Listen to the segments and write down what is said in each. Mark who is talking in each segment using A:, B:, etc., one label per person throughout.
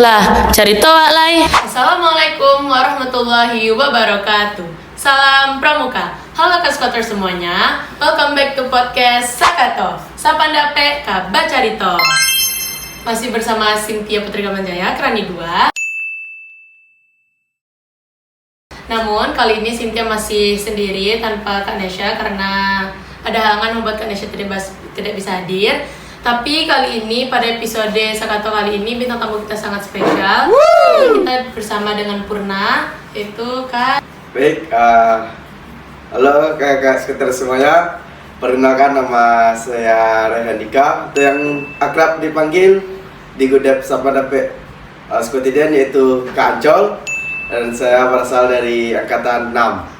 A: Lah, cari toa lai. Assalamualaikum warahmatullahi wabarakatuh. Salam pramuka. Halo Kaskoter semuanya. Welcome back to podcast Sakato. Sapandape ka Bacarito. Masih bersama Cynthia Putri Kamanjaya, Krani 2. Namun kali ini Cynthia masih sendiri tanpa Kak Nesha karena ada halangan membuat Kak Nesha tidak bisa hadir. Tapi kali ini pada episode Sakato kali ini bintang tamu kita sangat spesial. Kita bersama dengan Purna, yaitu Kak.
B: Baik, halo kakak sekitar semuanya. Perkenalkan nama saya Rehan Dika, atau yang akrab dipanggil di Gudep Sapandape Skotidian, yaitu Kak Ancol. Dan saya berasal dari angkatan 6.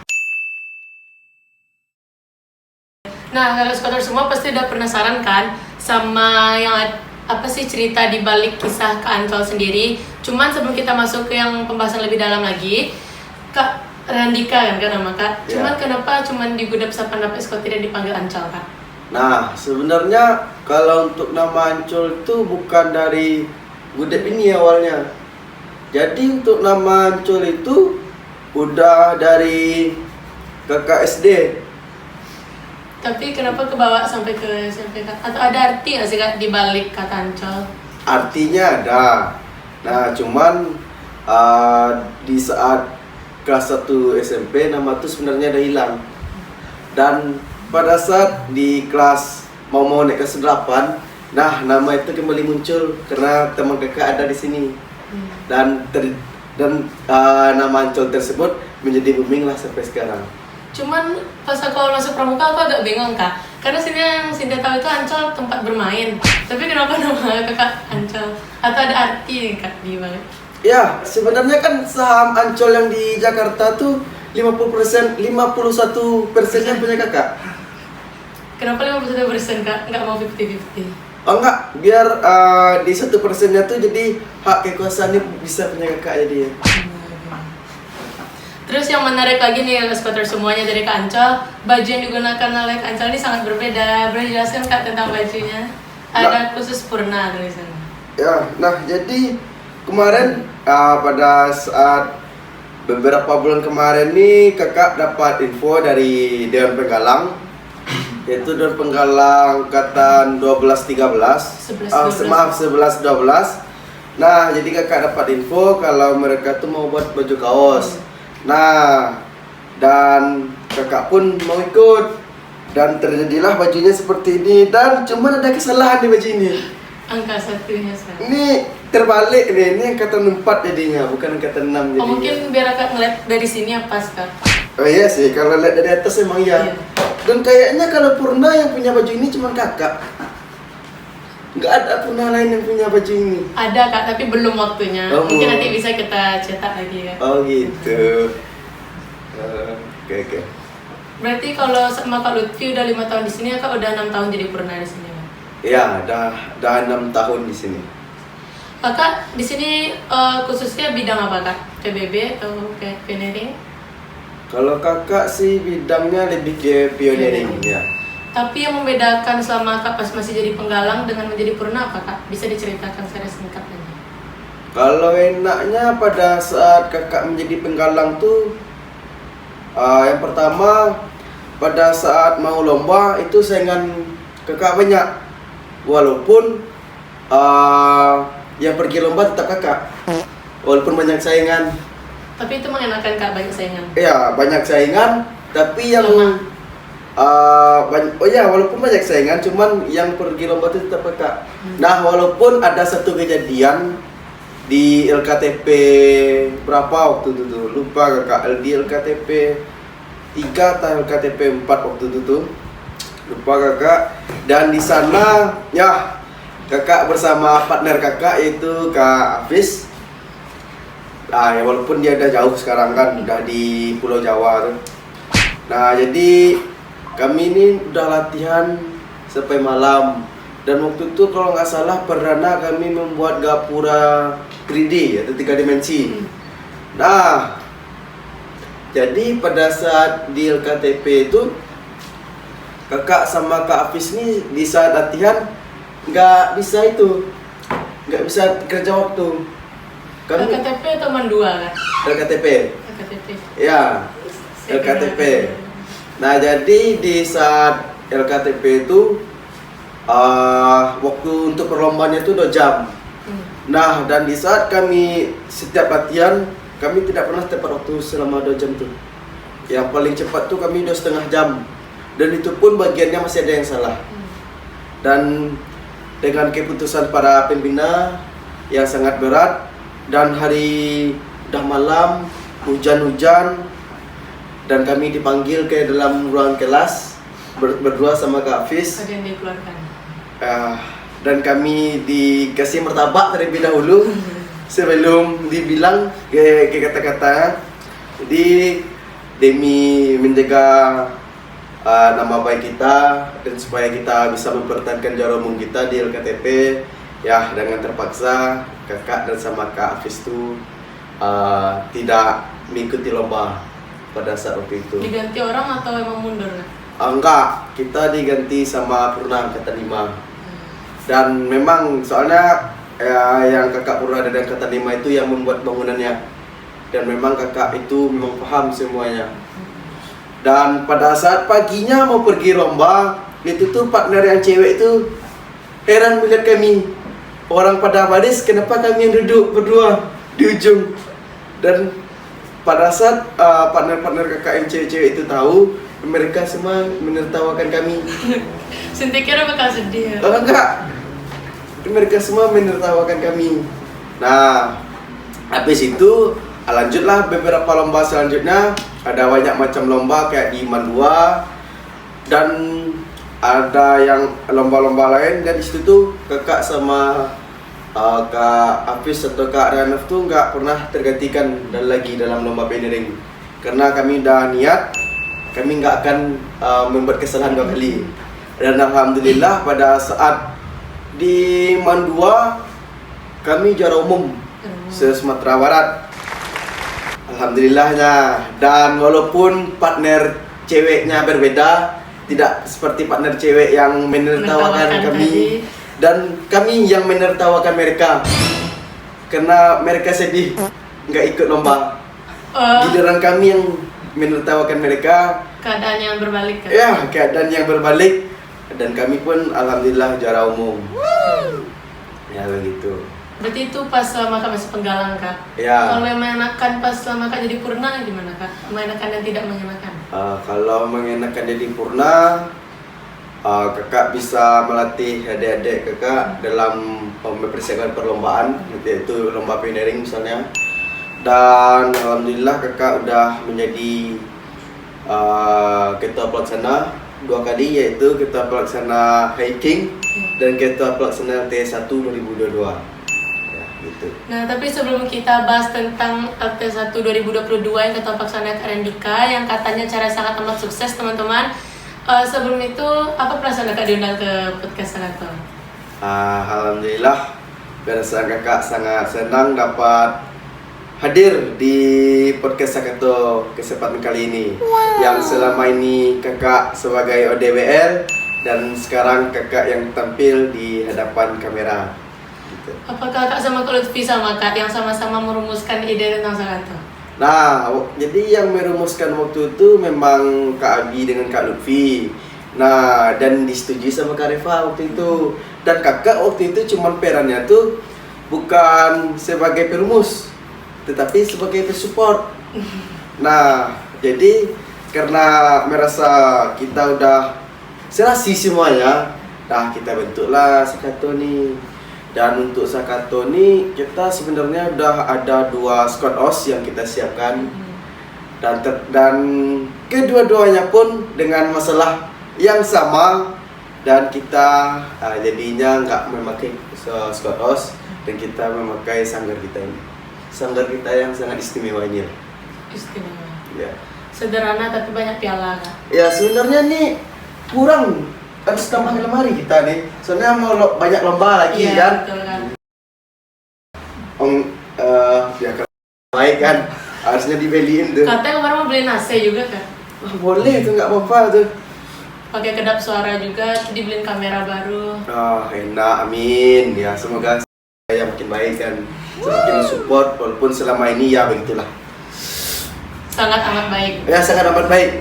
A: Nah, kalau skoter semua pasti udah penasaran kan sama yang apa sih cerita di balik kisah Kak Ancol sendiri. Cuman sebelum kita masuk ke yang pembahasan lebih dalam lagi, Kak Randika kan nama Kak. Cuman kenapa cuman di Gudep Sapandape Skotidian dipanggil Ancol, Kak?
B: Nah, sebenarnya kalau untuk nama Ancol itu bukan dari Gudep ini awalnya. Jadi untuk nama Ancol itu udah dari kakak SD.
A: Tapi kenapa kebawa sampai ke SMP, Kak? Atau ada arti nggak sih Kak di balik kata Ancol?
B: Artinya ada. Nah, cuman di saat kelas 1 SMP nama itu sebenarnya udah hilang. Dan pada saat di kelas mau naik kelas 8, nah nama itu kembali muncul karena teman kakak ada di sini. Dan nama Ancol tersebut menjadi booming lah sampai sekarang.
A: Cuman pas aku masuk pramuka aku agak bingung Kak, karena sini yang Sinta tahu itu Ancol tempat bermain. Tapi kenapa nama kakak Ancol? Atau ada arti Kak di balik?
B: Ya, sebenarnya kan saham Ancol yang di Jakarta tuh 50%, 51%-nya punya kakak.
A: Kenapa 51% Kak? Nggak mau 50-50?
B: Oh enggak, biar di 1%-nya tuh jadi hak kekuasaannya bisa punya kakak jadi.
A: Terus yang menarik lagi nih skoter semuanya dari Kak Ancol, baju yang digunakan oleh Kak Ancol ini sangat berbeda. Boleh jelaskan Kak tentang bajunya? Ada khusus Purna tulisannya.
B: Ya, nah jadi kemarin pada saat beberapa bulan kemarin nih kakak dapat info dari Dewan Penggalang, yaitu Dewan Penggalang angkatan 12-13. Maaf, 11-12. Nah, jadi kakak dapat info kalau mereka tuh mau buat baju kaos. Nah, dan kakak pun mau ikut. Dan terjadilah bajunya seperti ini. Dan cuma ada kesalahan di baju ini.
A: Angka satunya Kak.
B: Ini terbalik nih, ini angkatan 4 jadinya, bukan angkatan 6 jadinya.
A: Oh mungkin biar Kak ngeliat dari sini ya pas Kak.
B: Oh iya sih, kalau lihat dari atas emang iya. Dan kayaknya kalau Purna yang punya baju ini cuma kakak. Nggak ada Purna lain yang punya baju ini.
A: Ada Kak, tapi belum waktunya. Mungkin nanti bisa kita cetak lagi ya.
B: Oh gitu. Oke.
A: Berarti kalau sama Kak Lutfi udah 5 tahun di sini, Kak udah 6 tahun jadi Purna di sini.
B: Ya, dah 6 tahun di sini.
A: Kakak di sini khususnya bidang apa Kak? PBB atau kayak pioneering?
B: Kalau kakak sih bidangnya lebih ke pioneering ya.
A: Tapi yang membedakan selama Kak pas masih jadi penggalang dengan menjadi Purna apa Kak? Bisa diceritakan secara singkat aja.
B: Kalau enaknya pada saat kakak menjadi penggalang tuh yang pertama pada saat mau lomba itu saingan kakak banyak. Walaupun yang pergi lomba tetap kakak. Walaupun banyak saingan.
A: Tapi itu mengenakan Kak banyak saingan.
B: Iya, banyak saingan, tapi yang walaupun banyak saingan, cuman yang pergi lomba itu tetap kakak. Nah, walaupun ada satu kejadian di LKTP berapa waktu itu tuh, lupa kakak, di LKTP 3 atau LKTP 4 waktu itu tuh, lupa kakak. Dan di sana, ya kakak bersama partner kakak yaitu Kak Hafiz. Nah, ya walaupun dia udah jauh sekarang kan, udah di Pulau Jawa tuh. Nah, jadi kami ini udah latihan sampai malam. Dan waktu itu kalau nggak salah perdana kami membuat gapura 3D atau 3 dimensi. Nah, jadi pada saat di LKTP itu kakak sama Kak Hafiz ini di saat latihan nggak bisa kerja waktu. Kami
A: LKTP atau Mandua kan?
B: LKTP.
A: LKTP.
B: Ya,
A: Saya
B: LKTP.
A: kenal.
B: Nah, jadi di saat LKTP itu waktu untuk perlombaannya itu 2 jam. Nah, dan di saat kami setiap latihan, kami tidak pernah tepat waktu selama 2 jam tuh. Yang paling cepat tuh kami 2,5 jam. Dan itu pun bagiannya masih ada yang salah. Dan dengan keputusan para pembina yang sangat berat, dan hari udah malam, hujan-hujan, dan kami dipanggil ke dalam ruang kelas berdua sama Kak Hafiz.
A: Ada yang dikeluarkan.
B: Dan kami dikasih martabak terlebih dahulu sebelum dibilang ke kata-kata. Jadi demi menjaga nama baik kita dan supaya kita bisa mempertahankan juara umum kita di LKTP, ya dengan terpaksa kakak dan sama Kak Hafiz itu tidak mengikuti lomba pada saat waktu itu.
A: Diganti orang atau emang mundur kan?
B: Enggak, kita diganti sama Purna angkatan 5. Dan memang soalnya yang kakak Purna dan angkatan 5 itu yang membuat bangunannya. Dan memang kakak itu memang paham semuanya. Dan pada saat paginya mau pergi lomba, itu tuh partner yang cewek itu heran melihat kami. Orang pada baris, kenapa kami yang duduk berdua di ujung. Dan pada saat partner-partner kakak yang cewek-cewek itu tahu, mereka semua menertawakan kami.
A: Sinti kira bakal sedih ya?
B: Enggak, mereka semua menertawakan kami. Nah, habis itu lanjutlah beberapa lomba selanjutnya. Ada banyak macam lomba kayak di Mandua, dan ada yang lomba-lomba lain. Dan di situ tuh kakak sama Kak Hafiz atau Kak Ranaf tuh nggak pernah tergantikan dan lagi dalam lomba pioneering, karena kami udah niat kami nggak akan membuat kesalahan 2 kali. Dan alhamdulillah pada saat di Mandua kami juara umum se-Sumatera Barat. Alhamdulillahnya. Dan walaupun partner ceweknya berbeda, tidak seperti partner cewek yang menertawakan kami tadi. Dan kami yang menertawakan mereka karena mereka sedih nggak ikut lomba. Giliran kami yang menertawakan mereka.
A: Keadaan yang berbalik kan?
B: Ya, keadaan yang berbalik. Dan kami pun alhamdulillah juara umum. Ya begitu.
A: Berarti itu pas selama Kak masih penggalang Kak?
B: Ya.
A: Kalau yang mengenakan pas selama Kak jadi Purna gimana Kak? Mengenakan dan tidak mengenakan?
B: Kalau mengenakan jadi Purna, kakak bisa melatih adik-adik kakak dalam mempersiapkan perlombaan, yaitu lomba pioneering misalnya. Dan alhamdulillah kakak udah menjadi ketua pelaksana 2 kali, yaitu ketua pelaksana hiking dan ketua pelaksana T1 2022. Ya, gitu.
A: Nah, tapi sebelum kita bahas tentang T1 2022 yang ketua pelaksana Kak Randika yang katanya cara sangat amat sukses teman-teman, sebelum itu apa perasaan kakak diundang ke podcast Sakato?
B: Alhamdulillah, perasaan kakak sangat senang dapat hadir di podcast Sakato kesempatan kali ini. Yang selama ini kakak sebagai ODWL dan sekarang kakak yang tampil di hadapan kamera. Gitu.
A: Apakah Kak sama Kak Lutfi sama Kak yang sama-sama merumuskan ide tentang Sakato?
B: Nah, jadi yang merumuskan waktu itu memang Kak Abi dengan Kak Lutfi. Nah, dan disetujui sama Kak Reva waktu itu. Dan kakak waktu itu cuman perannya tuh bukan sebagai perumus, tetapi sebagai pesupport. Nah, jadi karena merasa kita udah serasi semuanya, nah kita bentuklah Sakato nih. Dan untuk Sakato nih kita sebenarnya udah ada 2 squad OS yang kita siapkan. Dan kedua-duanya pun dengan masalah yang sama. Dan kita jadinya nggak memakai squad OS dan kita memakai sanggar kita ini. Sanggar kita yang sangat istimewa ini.
A: Istimewa.
B: Ya.
A: Sederhana tapi banyak piala Kak.
B: Ya sebenarnya nih kurang, harus tambah lemari kita nih. Soalnya mau banyak lomba lagi kan.
A: Betul kan.
B: Ya baik kan, harusnya dibeliin tuh.
A: Katanya kemarin mau beli nasi juga kan?
B: Boleh tuh, nggak apa-apa tuh.
A: Pakai kedap suara juga, dibeliin kamera baru.
B: Enak, amin. Ya semoga saya makin baik kan. semakin support walaupun selama ini ya begitulah.
A: Sangat amat baik.
B: Ya sangat amat baik.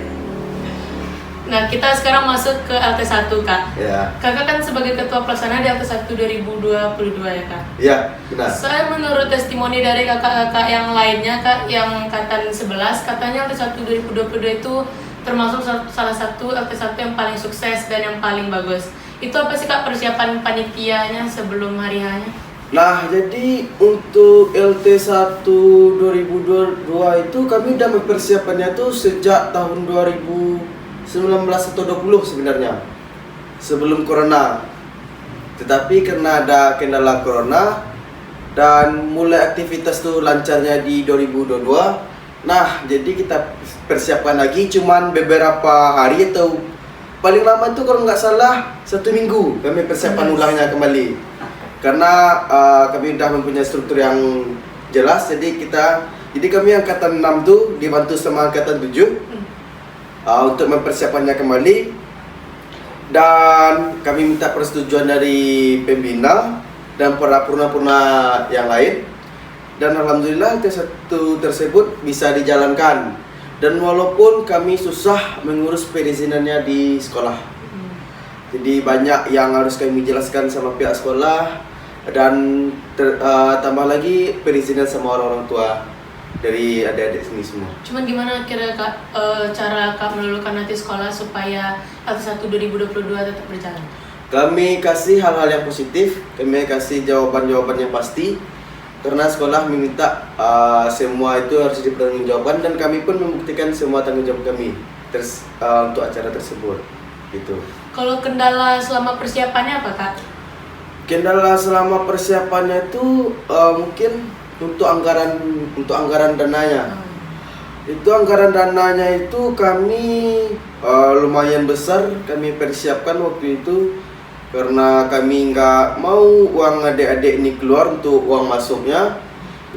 A: Nah, kita sekarang masuk ke LT1, Kak.
B: Ya.
A: Kakak kan sebagai ketua pelaksana di LT1 2022 ya, Kak?
B: Ya, benar.
A: Saya menurut testimoni dari kakak-kakak yang lainnya, Kak, yang angkatan 11, katanya LT1 2022 itu termasuk salah satu LT1 yang paling sukses dan yang paling bagus. Itu apa sih, Kak, persiapan panitianya sebelum hari H-nya?
B: Nah, jadi untuk LT1 2022 itu kami udah mempersiapkannya tuh sejak tahun 2019 atau 20 sebenarnya, sebelum corona. Tetapi karena ada kendala corona dan mulai aktivitas tuh lancarnya di 2022. Nah, jadi kita persiapkan lagi cuman beberapa hari atau paling lama itu kalau nggak salah 1 minggu kami persiapan ulangnya kembali. Karena kami sudah mempunyai struktur yang jelas, jadi kami angkatan 6 tuh dibantu sama angkatan 7 untuk mempersiapkannya kembali, dan kami minta persetujuan dari pembina dan para purna-purna yang lain, dan alhamdulillah LT1 tersebut bisa dijalankan. Dan walaupun kami susah mengurus perizinannya di sekolah, jadi banyak yang harus kami jelaskan sama pihak sekolah, dan tambah lagi perizinan sama orang-orang tua dari adik-adik sini semua.
A: Cuman gimana kira Kak, cara Kak meluluhkan nanti sekolah supaya LT1 2022 tetap berjalan?
B: Kami kasih hal-hal yang positif, kami kasih jawaban-jawaban yang pasti, karena sekolah meminta semua itu harus dipertanggungjawabkan, dan kami pun membuktikan semua tanggung jawab kami untuk acara tersebut. Gitu.
A: Kalau kendala selama persiapannya apa, Kak?
B: Kendala selama persiapannya itu mungkin untuk anggaran dananya. Itu anggaran dananya itu kami lumayan besar kami persiapkan waktu itu, karena kami nggak mau uang adik-adik ini keluar untuk uang masuknya.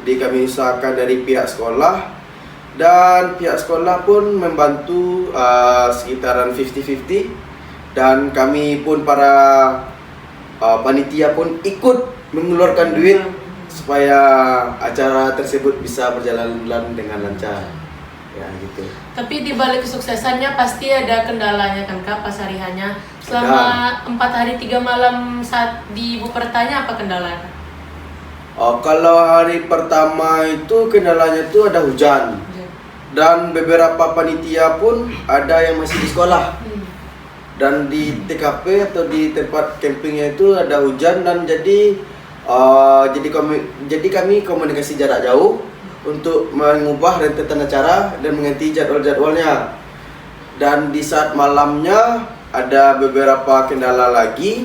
B: Jadi kami usahakan dari pihak sekolah, dan pihak sekolah pun membantu sekitaran 50-50, dan kami pun para panitia pun ikut mengeluarkan duit supaya acara tersebut bisa berjalan dengan lancar. Ya gitu.
A: Tapi di balik kesuksesannya pasti ada kendalanya kan, Kak, pas hari hanya. Selama 4 hari 3 malam saat di Bupertanya apa kendalanya?
B: Kalau hari pertama itu kendalanya itu ada hujan. Dan beberapa panitia pun ada yang masih di sekolah. Dan di TKP atau di tempat campingnya itu ada hujan, dan jadi kami komunikasi jarak jauh untuk mengubah rentetan acara dan mengganti jadwal-jadwalnya. Dan di saat malamnya ada beberapa kendala lagi,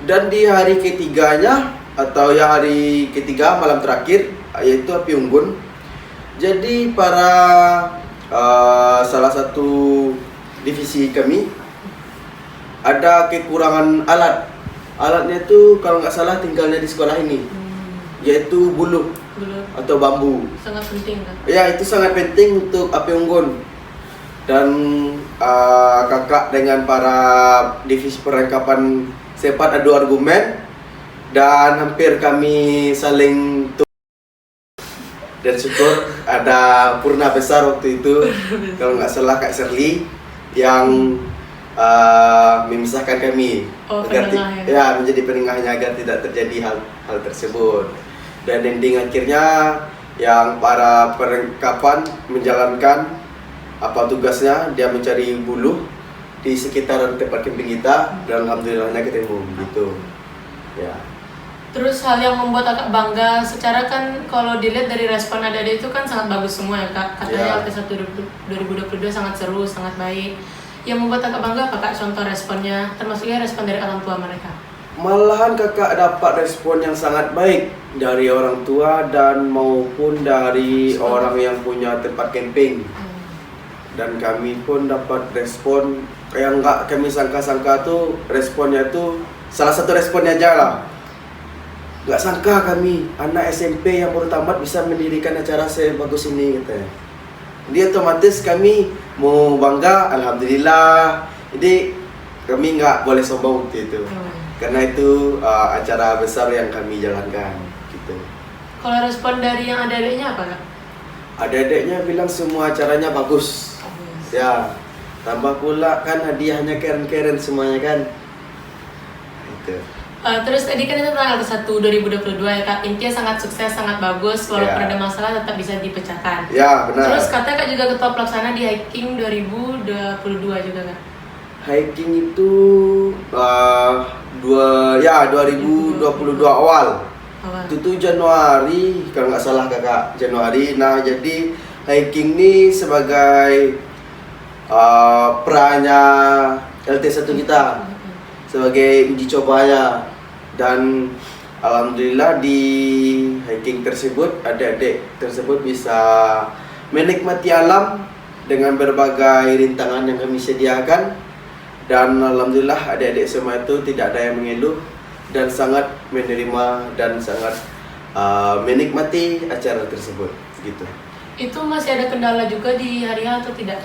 B: dan di hari ketiganya atau ya hari ketiga malam terakhir yaitu api unggun. Jadi para salah satu divisi kami ada kekurangan alat. Alatnya itu kalau nggak salah tinggalnya di sekolah ini, yaitu buluh atau bambu.
A: Sangat penting, kan?
B: Ya, itu sangat penting untuk api unggun. Dan kakak dengan para divisi perlengkapan sempat adu argumen, dan hampir kami saling dan syukur ada purna besar waktu itu, kalau nggak salah Kak Shirley yang memisahkan kami agar menjadi penengahnya agar tidak terjadi hal tersebut. Dan ending akhirnya yang para perlengkapan menjalankan apa tugasnya, dia mencari buluh di sekitaran tempat camping kita, dan alhamdulillahnya ketemu gitu. Ya.
A: Terus hal yang membuat Kakak bangga, secara kan kalau dilihat dari respon adik-adik itu kan sangat bagus semua ya, Kak. Katanya LT1 2022 sangat seru, sangat baik. Yang membuat Kakak bangga apa, Kak? Contoh responnya, termasuknya respon dari orang tua mereka.
B: Malahan kakak dapat respon yang sangat baik dari orang tua dan maupun dari orang yang punya tempat camping. Dan kami pun dapat respon yang nggak kami sangka-sangka tuh, responnya tuh salah satu responnya aja lah. Nggak sangka kami anak SMP yang baru tamat bisa mendirikan acara sebagus ini katanya. Jadi otomatis kami mau bangga, alhamdulillah. Jadi kami nggak boleh sombong waktu itu, karena itu acara besar yang kami jalankan gitu.
A: Kalau respon dari yang adik-adiknya apa Kak?
B: Adik-adiknya bilang semua acaranya bagus. Ya, tambah pula kan hadiahnya keren-keren semuanya kan. Itu.
A: Terus tadi kan itu tanggal 1 2022 ya Kak, intinya sangat sukses, sangat bagus, walaupun ada masalah tetap bisa dipecahkan.
B: Ya, benar.
A: Terus katanya Kak juga ketua pelaksana di Hiking 2022 juga Kak?
B: Hiking itu 2022 awal. Itu tuh Januari kalau nggak salah kakak, Januari. Nah jadi hiking ini sebagai perannya LT1 kita sebagai uji cobanya, dan alhamdulillah di hiking tersebut adik-adik tersebut bisa menikmati alam dengan berbagai rintangan yang kami sediakan, dan alhamdulillah adik-adik semua itu tidak ada yang mengeluh dan sangat menerima dan sangat menikmati acara tersebut gitu.
A: Itu masih ada kendala juga di hari atau tidak?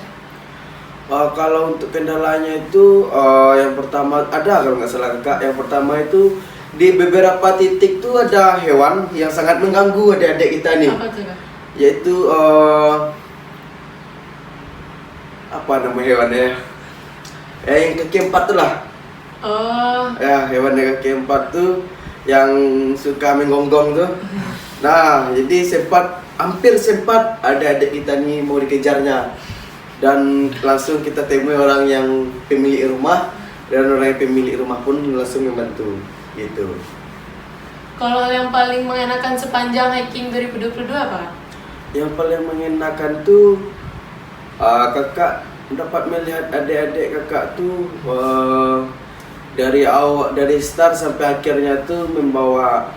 B: Kalau untuk kendalanya itu yang pertama ada kalau nggak salah kakak, yang pertama itu di beberapa titik tuh ada hewan yang sangat mengganggu adik-adik kita nih.
A: Apa tuh Kak?
B: Yaitu apa nama hewannya? Yang kaki 4 tuh lah.
A: Oh.
B: Ya, hewan yang kaki 4 tuh yang suka menggonggong tuh. Nah, jadi hampir sempat adik-adik kita nih mau dikejarnya. Dan langsung kita temui orang yang pemilik rumah, dan orang yang pemilik rumah pun langsung membantu gitu.
A: Kalau yang paling mengenakan sepanjang hiking 2022 apa?
B: Yang paling mengenakan tuh kakak dapat melihat adik-adik kakak tuh dari start sampai akhirnya tuh membawa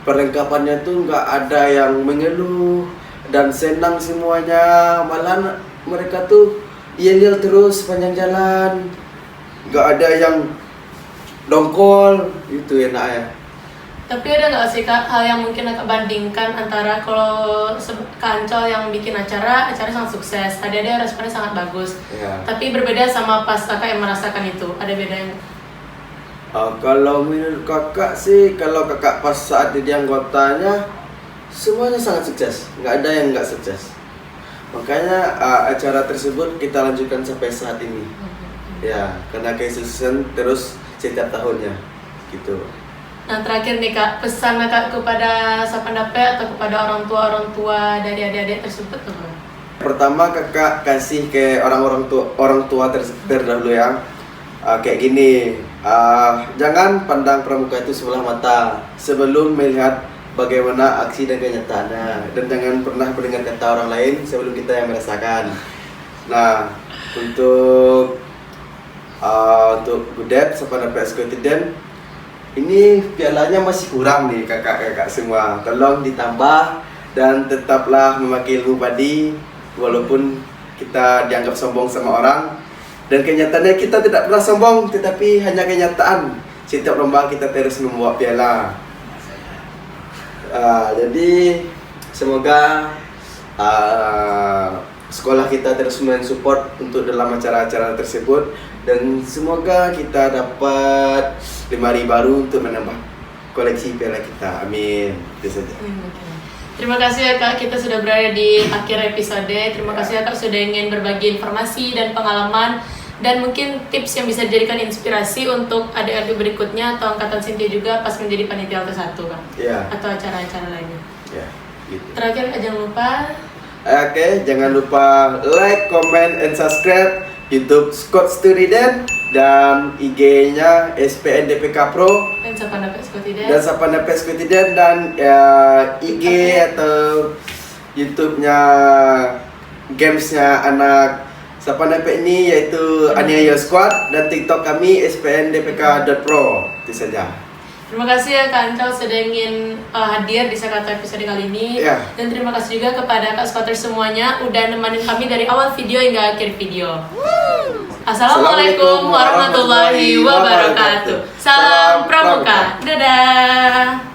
B: perlengkapannya tuh nggak ada yang mengeluh dan senang semuanya, malah mereka tuh yel-yel terus sepanjang jalan, nggak ada yang dongkol, itu enak ya.
A: Tapi ada nggak sih Kak hal yang mungkin Kak bandingkan antara kalau Kak Ancol yang bikin acara sangat sukses, ada responnya sangat bagus, tapi berbeda sama pas Kakak yang merasakan itu, ada bedanya?
B: Kalau menurut kakak sih, kalau kakak pas saat jadi anggotanya semuanya sangat sukses, nggak ada yang nggak sukses. Makanya acara tersebut kita lanjutkan sampai saat ini. Ya, karena kesuksesan terus setiap tahunnya, gitu.
A: Nah terakhir nih Kak, pesan Kak kepada Sapandape atau kepada orang tua dari adik-adik tersebut apa?
B: Pertama kakak kasih ke orang tua terdahulu ya, kayak gini, jangan pandang pramuka itu sebelah mata sebelum melihat bagaimana aksi dan kenyataannya, dan jangan pernah mendengar kata orang lain sebelum kita yang merasakan. Nah untuk Budet Sapandape Escotiden, ini pialanya masih kurang nih kakak-kakak semua, tolong ditambah dan tetaplah memakai ilmu padi walaupun kita dianggap sombong sama orang, dan kenyataannya kita tidak pernah sombong, tetapi hanya kenyataan setiap lomba kita terus membawa piala. Jadi semoga sekolah kita terus mensupport untuk dalam acara-acara tersebut, dan semoga kita dapat lemari baru untuk menambah koleksi piala kita. Amin. Itu saja.
A: Terima kasih ya Kak, kita sudah berada di akhir episode. Terima kasih ya Kak sudah ingin berbagi informasi dan pengalaman, dan mungkin tips yang bisa dijadikan inspirasi untuk adik-adik berikutnya atau angkatan Sintia juga pas menjadi panitia LT1 Kak. Atau acara-acara lainnya.
B: Gitu.
A: Terakhir jangan lupa.
B: Oke, jangan lupa like, comment, and subscribe YouTube Scott Studiden dan IG-nya SPNDPK Pro
A: Dan
B: Sapandape Escotiden dan IG atau YouTube-nya gamesnya anak Sapandape ini yaitu Aniayo Squad, dan TikTok kami spndpk.pro. Itu saja.
A: Terima kasih ya Kak Ancol sudah ingin hadir di Sakata episode kali ini. Dan terima kasih juga kepada Kak Squatter semuanya udah nemenin kami dari awal video hingga akhir video. Assalamualaikum warahmatullahi wabarakatuh. Salam Pramuka. Dadah.